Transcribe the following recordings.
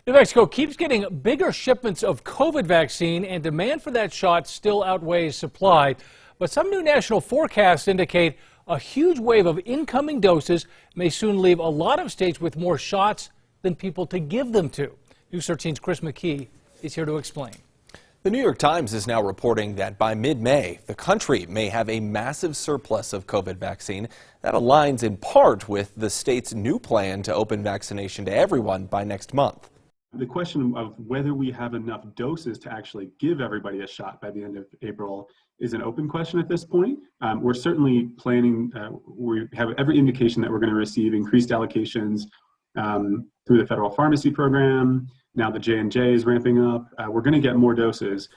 New Mexico keeps getting bigger shipments of COVID vaccine, and demand for that shot still outweighs supply. But some new national forecasts indicate a huge wave of incoming doses may soon leave a lot of states with more shots than people to give them to. News 13's Chris McKee is here to explain. The New York Times is now reporting that by mid-May, the country may have a massive surplus of COVID vaccine. That aligns in part with the state's new plan to open vaccination to everyone by next month. The question of whether we have enough doses to actually give everybody a shot by the end of April is an open question at this point. We're certainly planning, we have every indication that we're going to receive increased allocations through the federal pharmacy program. Now the J&J is ramping up. We're going to get more doses.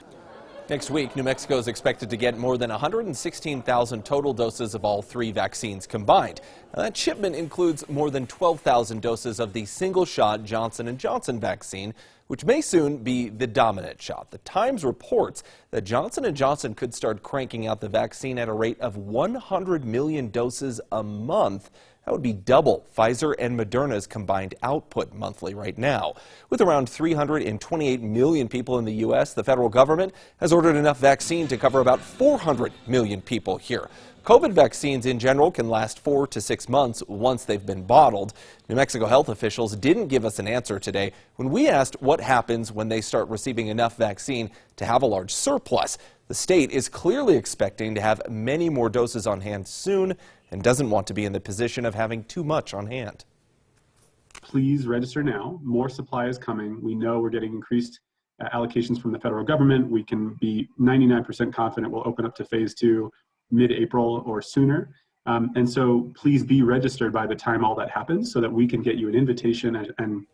Next week, New Mexico is expected to get more than 116,000 total doses of all three vaccines combined. Now, that shipment includes more than 12,000 doses of the single-shot Johnson & Johnson vaccine, which may soon be the dominant shot. The Times reports that Johnson & Johnson could start cranking out the vaccine at a rate of 100 million doses a month. That would be double Pfizer and Moderna's combined output monthly right now. With around 328 million people in the U.S., the federal government has ordered enough vaccine to cover about 400 million people here. COVID vaccines in general can last 4 to 6 months once they've been bottled. New Mexico health officials didn't give us an answer today when we asked what happens when they start receiving enough vaccine to have a large surplus. The state is clearly expecting to have many more doses on hand soon and doesn't want to be in the position of having too much on hand. Please register now. More supply is coming. We know we're getting increased allocations from the federal government. We can be 99% confident we'll open up to phase 2 mid-April or sooner. And so please be registered by the time all that happens so that we can get you an invitation and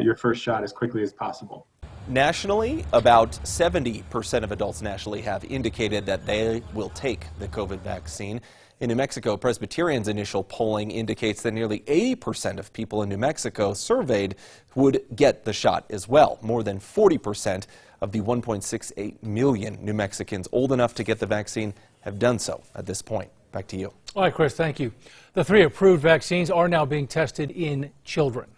your first shot as quickly as possible. Nationally, about 70% of adults nationally have indicated that they will take the COVID vaccine. In New Mexico, Presbyterian's initial polling indicates that nearly 80% of people in New Mexico surveyed would get the shot as well. More than 40% of the 1.68 million New Mexicans old enough to get the vaccine have done so at this point. Back to you. All right, Chris, thank you. The 3 approved vaccines are now being tested in children.